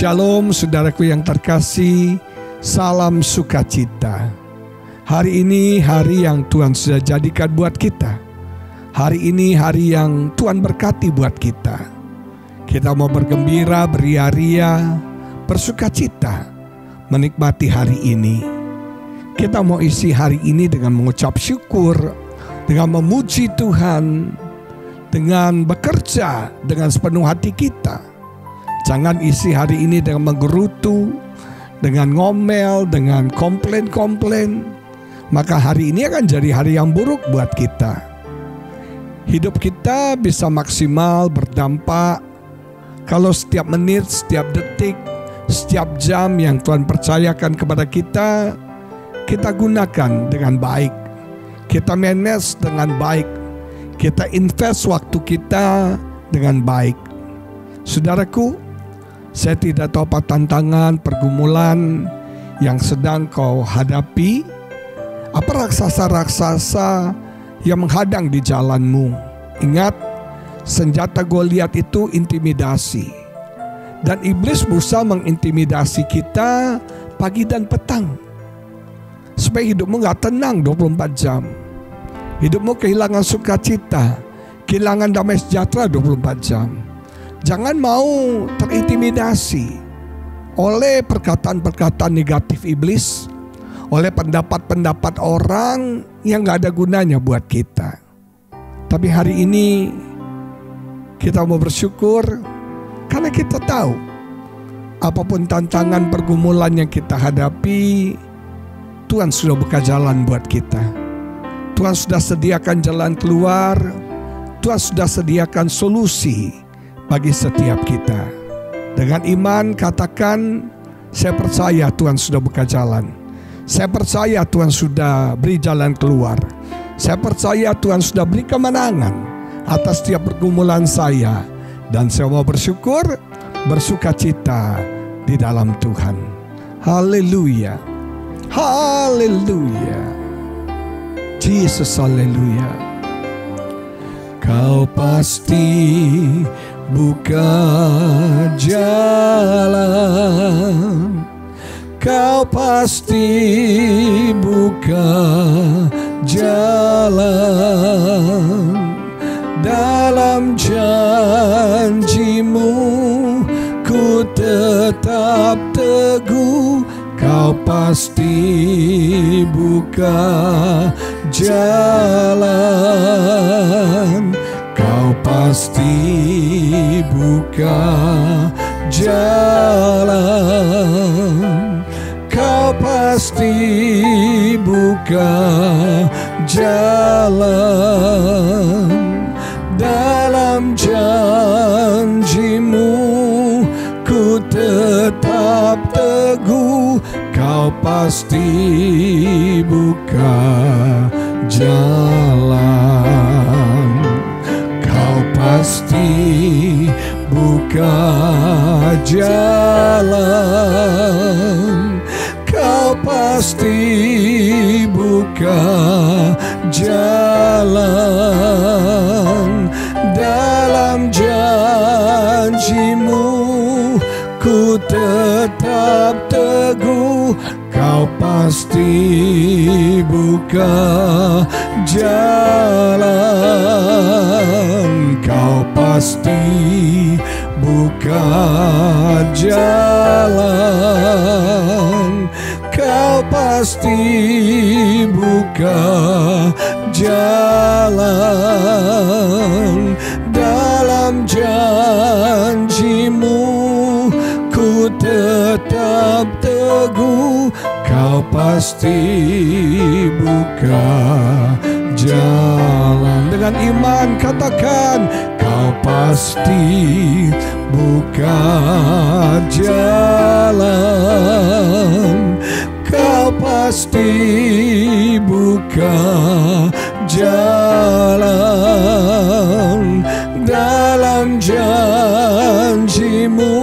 Shalom saudaraku yang terkasih, salam sukacita. Hari ini hari yang Tuhan sudah jadikan buat kita. Hari ini hari yang Tuhan berkati buat kita. Kita mau bergembira, beria-ria, bersukacita, menikmati hari ini. Kita mau isi hari ini dengan mengucap syukur, dengan memuji Tuhan, dengan bekerja dengan sepenuh hati kita. Jangan isi hari ini dengan menggerutu, dengan ngomel, dengan komplain-komplain. Maka hari ini akan jadi hari yang buruk buat kita. Hidup kita bisa maksimal berdampak kalau setiap menit, setiap detik, setiap jam yang Tuhan percayakan kepada kita, kita gunakan dengan baik. Kita manage dengan baik. Kita invest waktu kita dengan baik. Saudaraku, saya tidak tahu apa tantangan, pergumulan yang sedang kau hadapi. Apa raksasa-raksasa yang menghadang di jalanmu. Ingat, senjata Goliat itu intimidasi. Dan iblis berusaha mengintimidasi kita pagi dan petang. Supaya hidupmu gak tenang 24 jam. Hidupmu kehilangan sukacita, kehilangan damai sejahtera 24 jam. Jangan mau terintimidasi oleh perkataan-perkataan negatif iblis, oleh pendapat-pendapat orang yang gak ada gunanya buat kita. Tapi hari ini kita mau bersyukur karena kita tahu apapun tantangan pergumulan yang kita hadapi, Tuhan sudah buka jalan buat kita. Tuhan sudah sediakan jalan keluar, Tuhan sudah sediakan solusi bagi setiap kita. Dengan iman katakan, saya percaya Tuhan sudah buka jalan. Saya percaya Tuhan sudah beri jalan keluar. Saya percaya Tuhan sudah beri kemenangan atas setiap pergumulan saya. Dan saya mau bersyukur, bersukacita di dalam Tuhan. Haleluya. Haleluya. Jesus, haleluya. Kau pasti buka jalan, Kau pasti buka jalan. Dalam janjimu ku tetap teguh. Kau pasti buka jalan, Kau pasti buka jalan, Kau pasti buka jalan. Dalam janjimu ku tetap teguh. Kau pasti buka jalan, Kau pasti buka jalan, Kau pasti buka jalan. Dalam janjimu ku tetap teguh. Kau pasti buka jalan, Kau pasti buka jalan, Kau pasti buka jalan. Dalam janjimu ku tetap teguh. Kau pasti buka jalan. Dengan iman katakan, Kau pasti buka jalan, Kau pasti buka jalan. Dalam janjimu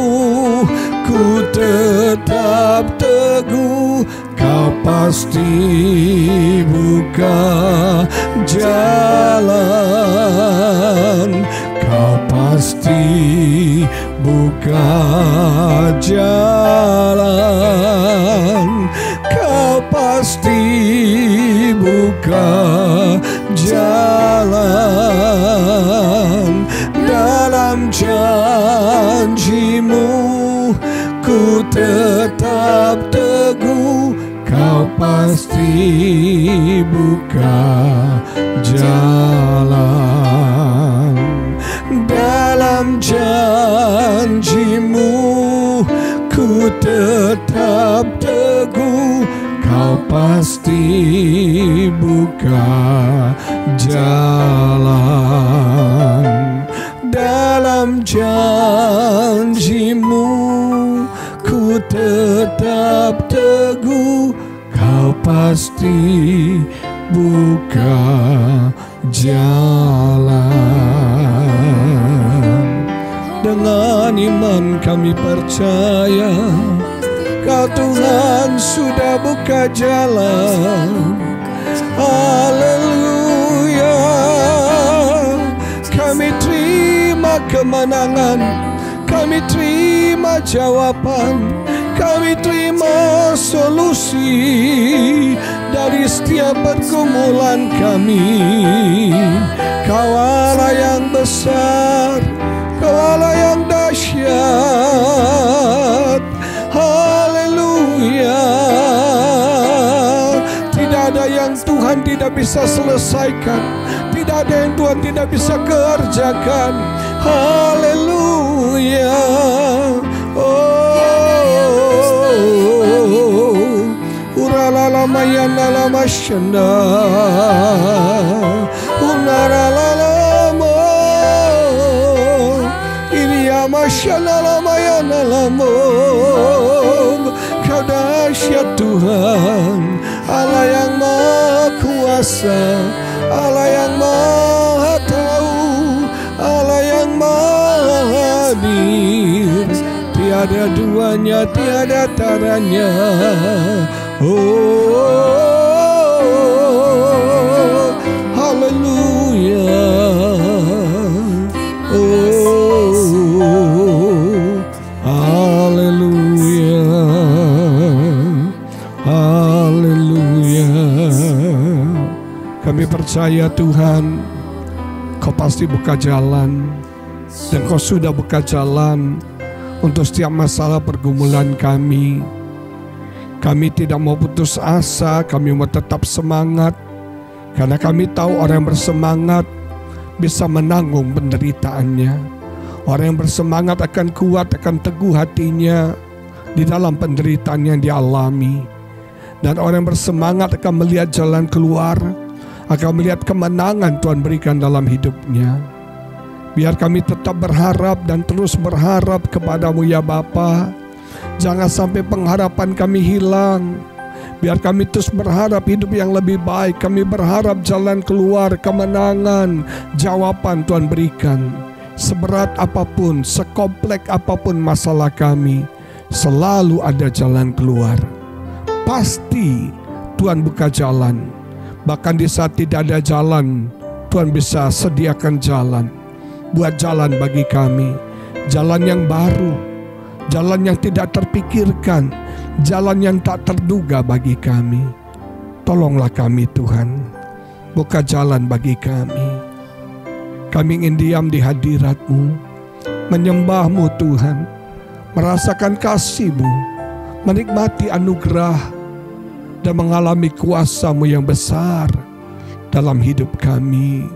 ku tetap teguh. Kau pasti buka jalan, Kau pasti buka jalan, Kau pasti buka jalan. Dalam janji-Mu ku tetap teguh, Kau pasti buka jalan. Dalam janji-Mu ku tetap teguh, Kau pasti buka jalan. Dalam janji-Mu ku tetap teguh, Kau pasti buka jalan. Dengan iman kami percaya, Kau Tuhan sudah buka jalan. Haleluya. Kami terima kemenangan, kami terima jawaban, kami terima solusi dari setiap pergumulan kami. Kau Allah yang besar, Kau Allah yang dahsyat. Haleluya. Tidak ada yang Tuhan tidak bisa selesaikan, tidak ada yang Tuhan tidak bisa kerjakan. Haleluya. Uralamayana lama shanda, unaralalamo, iriyamashana lamayana lamo. Kau dahsyat Tuhan, Allah yang Maha Kuasa, Allah yang Maha Tahu, Allah yang Maha Hadir. Tiada duanya, tiada taranya. Oh, haleluya. Oh, haleluya. Haleluya. Kami percaya Tuhan, Kau pasti buka jalan, dan Kau sudah buka jalan untuk setiap masalah pergumulan kami. Kami tidak mau putus asa, kami mau tetap semangat, karena kami tahu orang yang bersemangat bisa menanggung penderitaannya. Orang yang bersemangat akan kuat, akan teguh hatinya di dalam penderitaan yang dialami. Dan orang yang bersemangat akan melihat jalan keluar, akan melihat kemenangan Tuhan berikan dalam hidupnya. Biar kami tetap berharap dan terus berharap kepada-Mu ya Bapa. Jangan sampai pengharapan kami hilang. Biar kami terus berharap hidup yang lebih baik. Kami berharap jalan keluar, kemenangan, jawaban Tuhan berikan. Seberat apapun, sekompleks apapun masalah kami, selalu ada jalan keluar. Pasti Tuhan buka jalan. Bahkan di saat tidak ada jalan, Tuhan bisa sediakan jalan. Buat jalan bagi kami, jalan yang baru, jalan yang tidak terpikirkan, jalan yang tak terduga bagi kami. Tolonglah kami Tuhan, buka jalan bagi kami. Kami ingin diam di hadirat-Mu, menyembah-Mu Tuhan, merasakan kasih-Mu, menikmati anugerah, dan mengalami kuasa-Mu yang besar dalam hidup kami.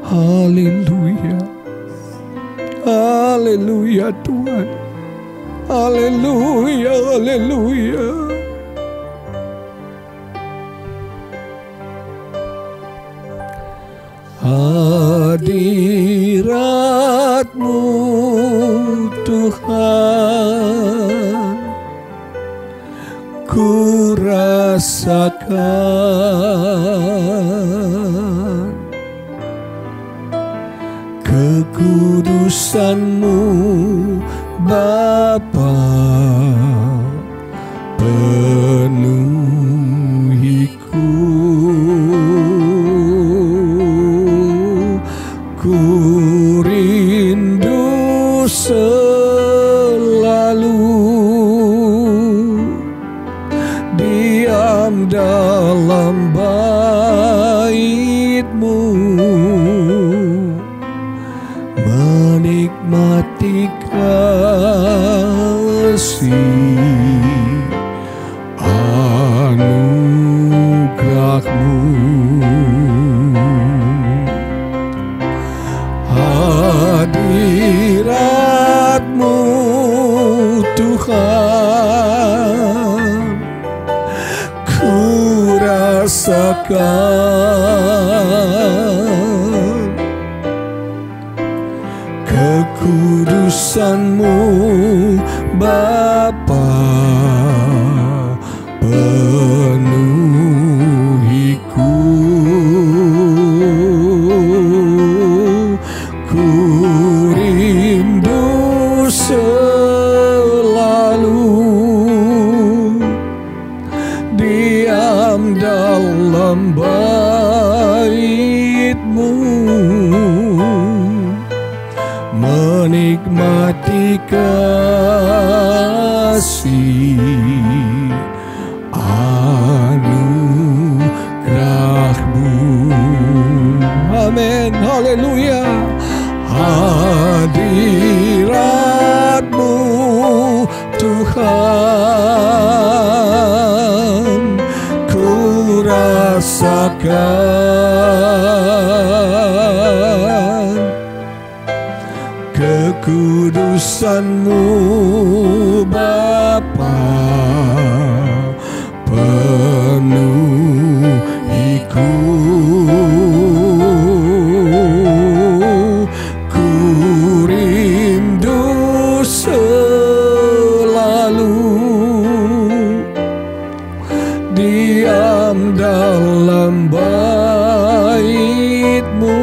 Haleluya. Haleluya Tuhan. Haleluya, haleluya. Hadirat-Mu Tuhan, ku rasakan kekudusan-Mu Bapa, penuhiku. Ku rindu diam dalam bait-Mu, menikmati kasih anugerah-Mu. Hadirat-Mu Tuhan, ku rasakan kekudusan-Mu Bapa, penuhiku. Ku rindu selalu diam dalam bait-Mu, menikmati kasih anugerah-Mu. Amin, haleluya. Hadirat-Mu Tuhan, ku rasakan kekudusan-Mu Bapa, penuhiku. Diam dalam bait-Mu,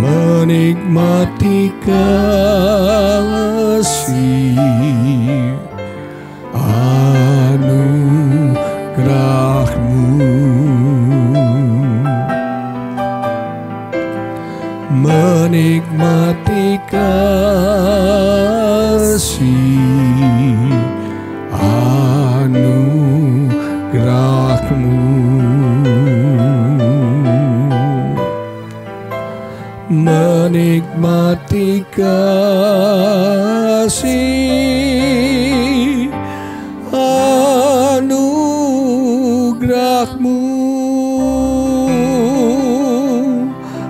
menikmati kasih anugerah-Mu, menikmati kasih anugerah-Mu, menikmati kasih anugerah-Mu.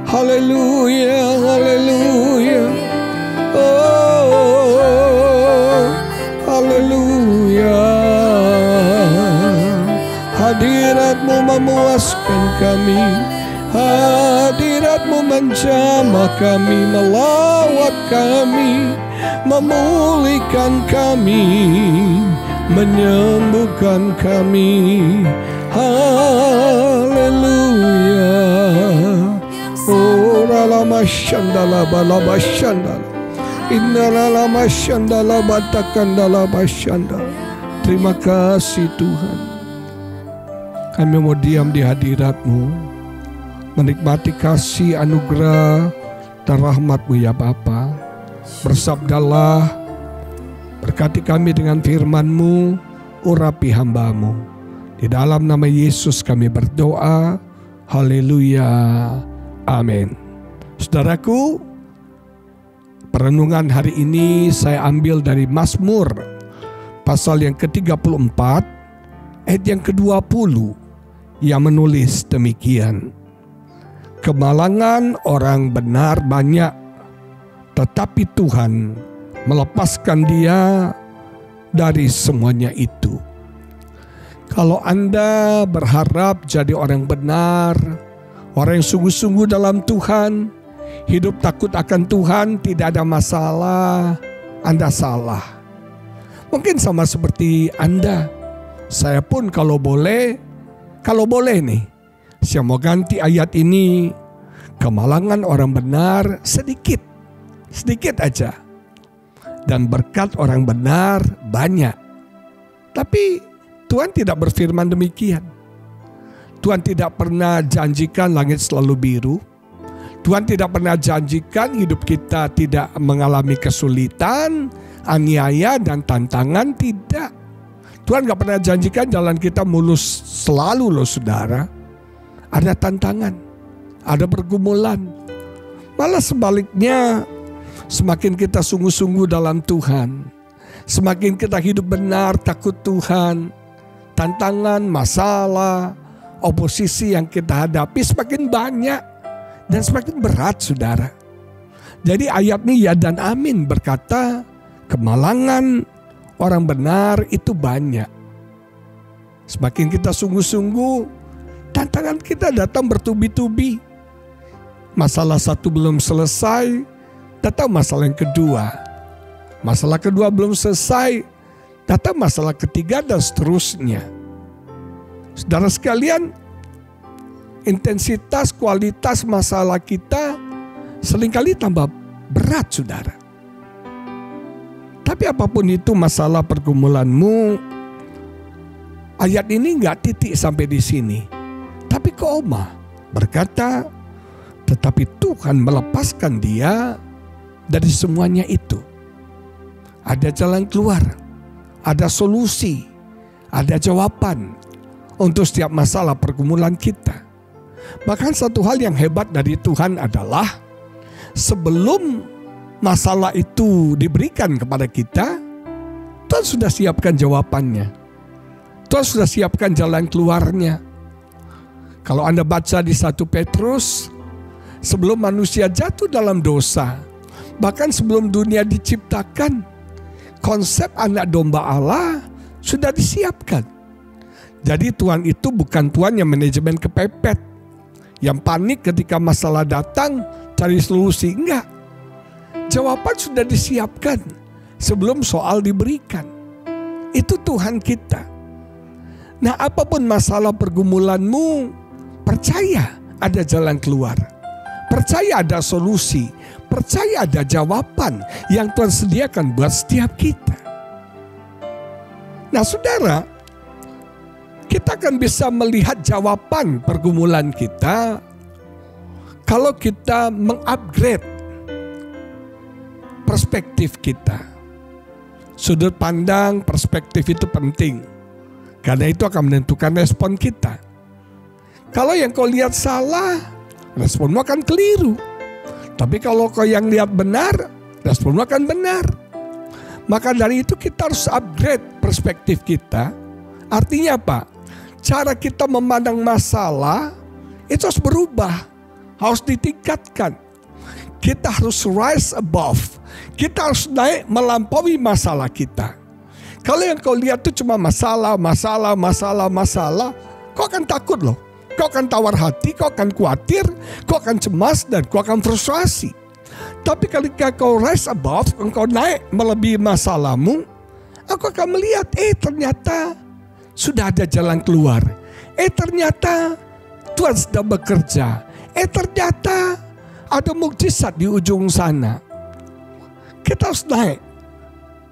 Haleluya, haleluya. Oh, haleluya. Hadirat-Mu memuaskan kami, hadirat-Mu menjamah kami, melawat kami, memulihkan kami, menyembuhkan kami. Haleluya. Oh, lama syandala balaba syandala, inna lama syandala batakandala basyandala. Terima kasih Tuhan, kami mau diam di hadirat-Mu, menikmati kasih anugerah dan rahmat-Mu ya Bapa. Bersabdalah, berkati kami dengan firman-Mu, urapi hamba-Mu. Di dalam nama Yesus kami berdoa, haleluya, amin. Saudaraku, perenungan hari ini saya ambil dari Mazmur pasal yang ke-34 ayat yang ke-20 yang menulis demikian. Kemalangan orang benar banyak, tetapi Tuhan melepaskan dia dari semuanya itu. Kalau Anda berharap jadi orang benar, orang yang sungguh-sungguh dalam Tuhan, hidup takut akan Tuhan, tidak ada masalah, Anda salah. Mungkin sama seperti Anda. Saya pun kalau boleh nih, saya mau ganti ayat ini. Kemalangan orang benar sedikit aja, dan berkat orang benar banyak. Tapi Tuhan tidak berfirman demikian. Tuhan tidak pernah janjikan langit selalu biru. Tuhan tidak pernah janjikan hidup kita tidak mengalami kesulitan, aniaya dan tantangan, tidak. Tuhan gak pernah janjikan jalan kita mulus selalu loh saudara. Ada tantangan, ada pergumulan. Malah sebaliknya, semakin kita sungguh-sungguh dalam Tuhan, semakin kita hidup benar, takut Tuhan, tantangan, masalah, oposisi yang kita hadapi semakin banyak dan semakin berat saudara. Jadi ayat ini ya dan amin berkata, kemalangan orang benar itu banyak. Semakin kita sungguh-sungguh, tantangan kita datang bertubi-tubi. Masalah satu belum selesai, datang masalah yang kedua. Masalah kedua belum selesai, datang masalah ketiga dan seterusnya. Saudara sekalian, intensitas, kualitas masalah kita seringkali tambah berat saudara. Tapi apapun itu masalah pergumulanmu, ayat ini nggak titik sampai di sini. Tapi koma berkata, tetapi Tuhan melepaskan dia dari semuanya itu. Ada jalan keluar, ada solusi, ada jawaban untuk setiap masalah pergumulan kita. Bahkan satu hal yang hebat dari Tuhan adalah sebelum masalah itu diberikan kepada kita, Tuhan sudah siapkan jawabannya. Tuhan sudah siapkan jalan keluarnya. Kalau Anda baca di 1 Petrus, sebelum manusia jatuh dalam dosa, bahkan sebelum dunia diciptakan, konsep anak domba Allah sudah disiapkan. Jadi Tuhan itu bukan Tuhan yang manajemen kepepet, yang panik ketika masalah datang cari solusi, enggak. Jawaban sudah disiapkan sebelum soal diberikan. Itu Tuhan kita. Nah, apapun masalah pergumulanmu, percaya ada jalan keluar. Percaya ada solusi. Percaya ada jawaban yang Tuhan sediakan buat setiap kita. Nah, saudara, kita akan bisa melihat jawaban pergumulan kita kalau kita mengupgrade perspektif kita. Sudut pandang, perspektif itu penting. Karena itu akan menentukan respon kita. Kalau yang kau lihat salah, responmu akan keliru. Tapi kalau kau yang lihat benar, responmu akan benar. Maka dari itu kita harus upgrade perspektif kita. Artinya apa? Cara kita memandang masalah itu harus berubah. Harus ditingkatkan. Kita harus rise above. Kita harus naik melampaui masalah kita. Kalau yang kau lihat itu cuma masalah, kau akan takut loh. Kau akan tawar hati, kau akan khawatir, kau akan cemas, dan kau akan frustrasi. Tapi ketika kau rise above, engkau naik melebihi masalahmu, aku akan melihat, ternyata sudah ada jalan keluar. Ternyata Tuhan sedang bekerja. Ternyata ada mukjizat di ujung sana. Kita harus naik.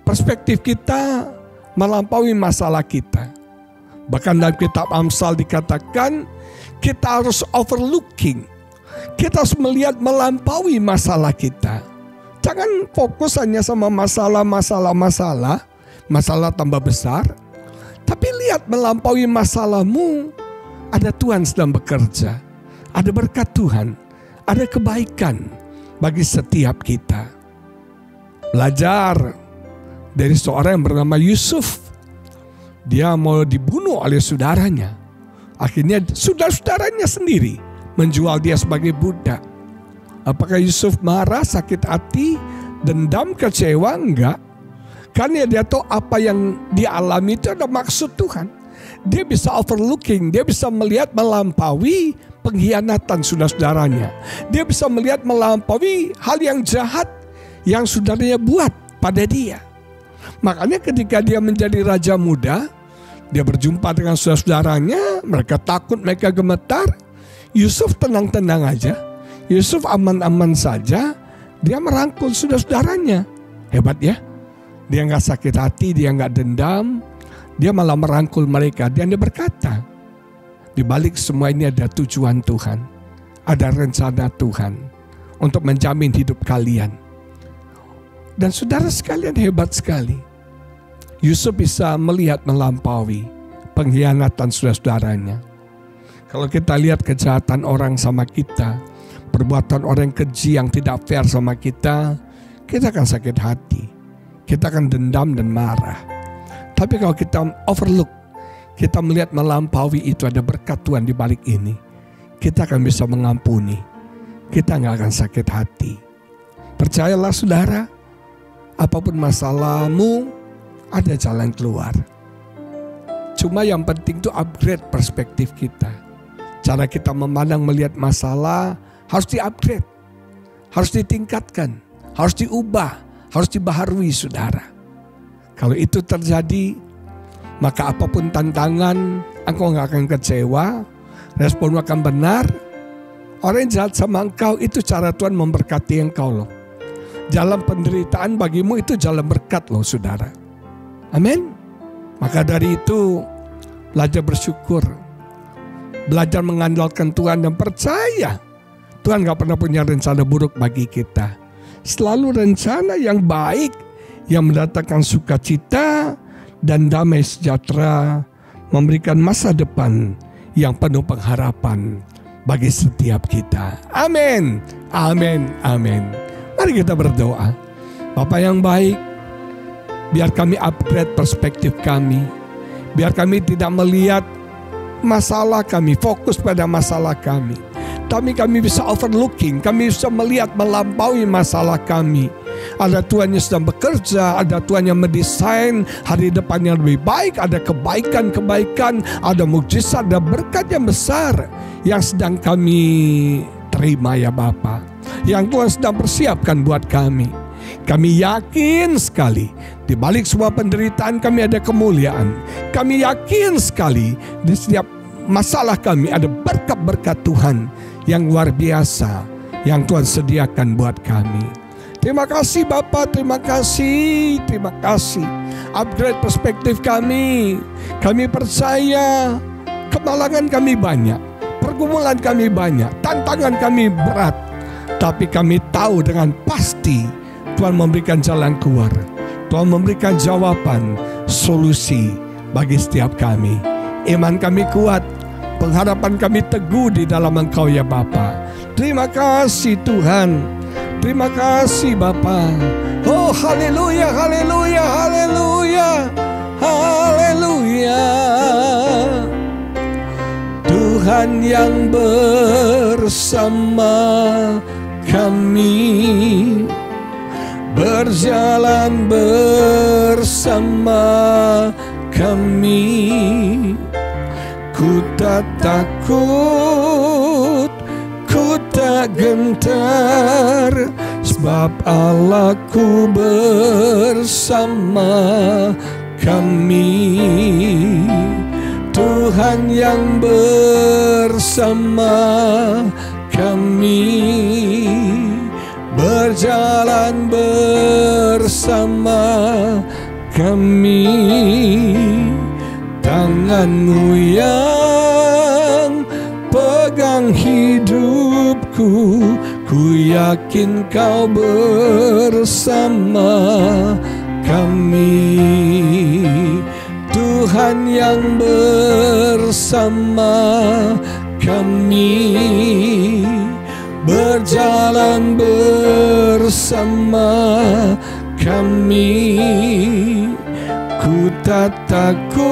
Perspektif kita melampaui masalah kita. Bahkan dalam kitab Amsal dikatakan kita harus overlooking. Kita harus melihat melampaui masalah kita. Jangan fokus hanya sama masalah tambah besar. Tapi lihat melampaui masalahmu, ada Tuhan sedang bekerja. Ada berkat Tuhan, ada kebaikan bagi setiap kita. Belajar dari seorang yang bernama Yusuf. Dia mau dibunuh oleh saudaranya. Akhirnya saudara-saudaranya sendiri menjual dia sebagai budak. Apakah Yusuf marah, sakit hati, dendam, kecewa? Enggak. Karena dia tahu apa yang dia alami itu ada maksud Tuhan. Dia bisa overlooking, dia bisa melihat melampaui pengkhianatan saudara-saudaranya. Dia bisa melihat melampaui hal yang jahat yang saudaranya buat pada dia. Makanya ketika dia menjadi raja muda, dia berjumpa dengan saudara-saudaranya, mereka takut, mereka gemetar. Yusuf tenang-tenang aja, Yusuf aman-aman saja, dia merangkul saudara-saudaranya. Hebat ya, dia gak sakit hati, dia gak dendam, dia malah merangkul mereka. Dan dia berkata, di balik semua ini ada tujuan Tuhan, ada rencana Tuhan untuk menjamin hidup kalian. Dan saudara sekalian hebat sekali. Yusuf bisa melihat melampaui pengkhianatan saudara-saudaranya. Kalau kita lihat kejahatan orang sama kita, perbuatan orang keji yang tidak fair sama kita akan sakit hati. Kita akan dendam dan marah. Tapi kalau kita overlook, kita melihat melampaui itu, ada berkat Tuhan di balik ini, kita akan bisa mengampuni. Kita nggak akan sakit hati. Percayalah saudara, apapun masalahmu, ada jalan keluar. Cuma yang penting itu upgrade perspektif kita. Cara kita memandang melihat masalah harus di-upgrade, harus ditingkatkan, harus diubah, harus dibaharui saudara. Kalau itu terjadi, maka apapun tantangan, engkau gak akan kecewa, responmu akan benar. Orang yang jahat sama engkau, itu cara Tuhan memberkati engkau loh. Jalan penderitaan bagimu itu jalan berkat loh saudara. Amin. Maka dari itu, belajar bersyukur, belajar mengandalkan Tuhan dan percaya Tuhan gak pernah punya rencana buruk bagi kita. Selalu rencana yang baik, yang mendatangkan sukacita dan damai sejahtera, memberikan masa depan yang penuh pengharapan bagi setiap kita. Amin, amin, amin. Mari kita berdoa. Bapa yang baik, biar kami upgrade perspektif kami. Biar kami tidak melihat masalah kami, fokus pada masalah kami. Tapi kami bisa overlooking, kami bisa melihat melampaui masalah kami. Ada Tuhan yang sedang bekerja, ada Tuhan yang mendesain hari depan yang lebih baik, ada kebaikan-kebaikan, ada mukjizat, ada berkat yang besar yang sedang kami terima ya Bapa. Yang Tuhan sedang persiapkan buat kami. Kami yakin sekali di balik semua penderitaan kami ada kemuliaan. Kami yakin sekali di setiap masalah kami ada berkat-berkat Tuhan yang luar biasa yang Tuhan sediakan buat kami. Terima kasih Bapa, terima kasih, terima kasih. Upgrade perspektif kami. Kami percaya kemalangan kami banyak, pergumulan kami banyak, tantangan kami berat. Tapi kami tahu dengan pasti Tuhan memberikan jalan keluar. Tuhan memberikan jawaban, solusi bagi setiap kami. Iman kami kuat, pengharapan kami teguh di dalam Engkau ya Bapa. Terima kasih Tuhan. Terima kasih Bapa. Oh haleluya, haleluya, haleluya, haleluya. Tuhan yang bersama kami, berjalan bersama kami. Ku tak takut, ku tak gentar, sebab Allahku bersama kami. Tuhan yang bersama kami, berjalan bersama kami. Tangan-Mu yang pegang hidupku, ku yakin Kau bersama kami. Tuhan yang bersama kami, berjalan bersama kami. Ku tak takut,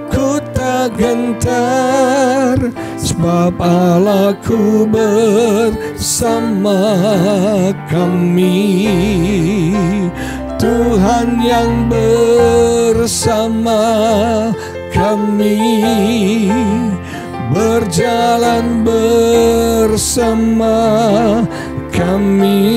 ku tak gentar, sebab Allahku bersama kami. Tuhan yang bersama kami, berjalan bersama kami.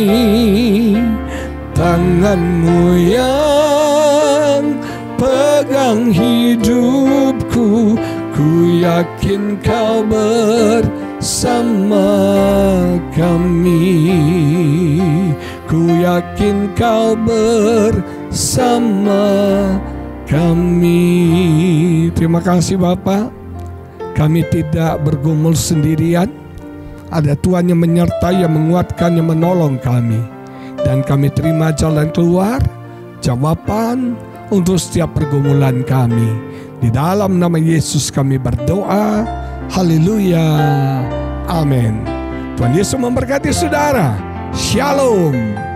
Tangan-Mu yang pegang hidupku, ku yakin Kau bersama kami. Ku yakin Kau bersama kami. Terima kasih Bapa. Kami tidak bergumul sendirian. Ada Tuhan yang menyertai, yang menguatkan, yang menolong kami. Dan kami terima jalan keluar, jawaban untuk setiap pergumulan kami. Di dalam nama Yesus kami berdoa. Haleluya. Amin. Tuhan Yesus memberkati saudara. Shalom.